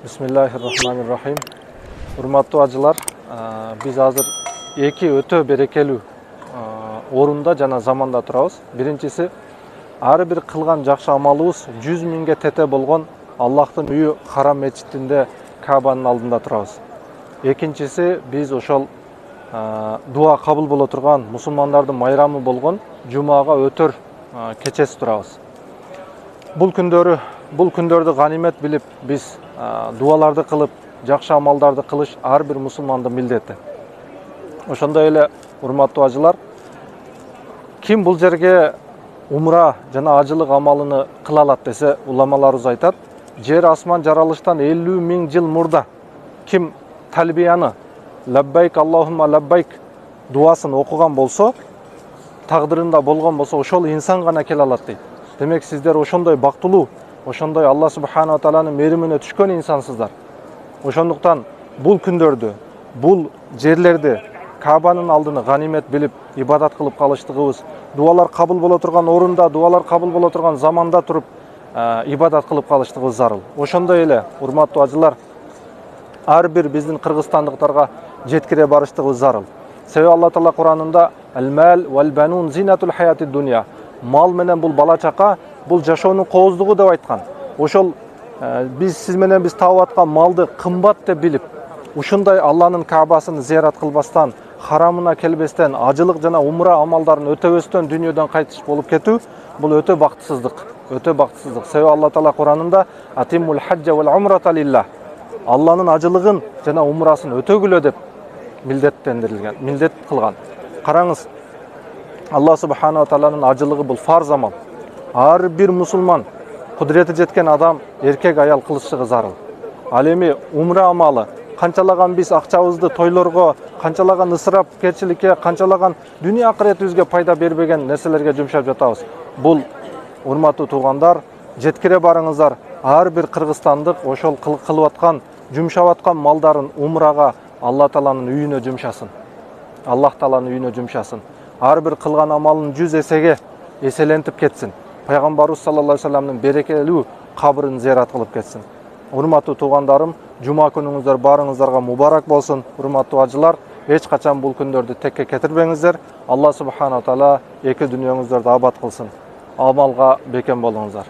Bismillahirrahmanirrahim. Урматтуу ажылар, биз азыр эки өтө берекелүү орунда жана заманда турабыз. Биринчиси, ар бир кылган жакшы амалыбыз 100 миңге тете болгон Аллахтын үйү Харам мечитинде Кабанын алдында турабыз. Экинчиси, биз ошол дуа кабыл боло турган мусулмандардын майрамы болгон Жумага өтөр кечеси турабыз. Бул күндөрдү ганимет билип, биз дуаларды кылып, жакшы амалдарды кылыш ар бир мусулмандын милдети. Ошондой эле, урматтуу ажылар, ким бул жерге умра жана ажылык амалыны кыла алат десе, уламаларыбыз айтат, жер асман жаралыштан 50 миң жыл мурда ким талбияны лаббайк Аллахумма лаббайк дуасын окуган болсо, тагдырында болгон болсо, ошол инсан гана келе алат дейт. Демек, сиздер ошондой бактылуу, ошондой Алла субхана тааланын меримине түшкөн инсансыздар. Ошондуктан бул күндөрдү, бул жерлерди Кабанын алдыны ганимет билип, ибадат кылып калыштыгыбыз, дуалар кабыл боло турган орунда, дуалар кабыл боло турган заманда туруп ибадат кылып калыштыгыбыз зарыл. Ошондой эле, урматтуу ажылар, ар бир биздин кыргызстандыктарга жеткире барыштыгыбыз зарыл. Себеби Алла Таала Куранында «Ал-мал вал банун зинатул хаятид дуnya» мал менен бул бала чака, бул жашоонун кооздугу деп айткан. Ошол сиз менен биз таап аткан малды кымбат деп билип, ушундай Алланын Кабасын зиярат кылбастан, харамына келбестен, ажылык жана умра амалдарын өтөбөстөн дүйнөдөн кайтыш болуп кетүү, бул өтө бактысыздык. Себеби Алла Таала Куранында «Атиммул хаджа вал умрата лиллах» Алланын ажылыгын жана умрасын өтөгүлө деп милдеттендирилген, милдет кылган. Караңыз, Алла субхана тааланын ажылыгы бул фарз амал. Ар бир мусулман, кудурети жеткен адам, эркек аял кылышы зарыл. Ал эми умра амалы, канчалаган биз акчабызды тойлорго, канчалаган ысырапкерчиликке, канчалаган дүйнө акыретибизге пайда бербеген нерселерге жумшап жатабыз. Бул, урматтуу туугандар, жеткире барыңыздар, ар бир кыргызстандык ошол кылып аткан, жумшап аткан малдарын умрага Алла Тааланын үйүнө жумшасын. Аллах Тааланын үйүнө жумшасын. Ар бир кылган амалын 100 эсеге эселентип кетсин. Пайгамбарыбыз саллаллаху алейхи вассаламдын берекелүү кабырын зиярат кылып кетсин. Урматтуу туугандарым, жума күнүңүздөр барыңыздарга мубарак болсун. Урматтуу ажылар, эч качан бул күндөрдү текке кетирбеңиздер. Алла субхана таала эки дүйнөңүздөрдү абад кылсын. Амалга бекем болуңуздар.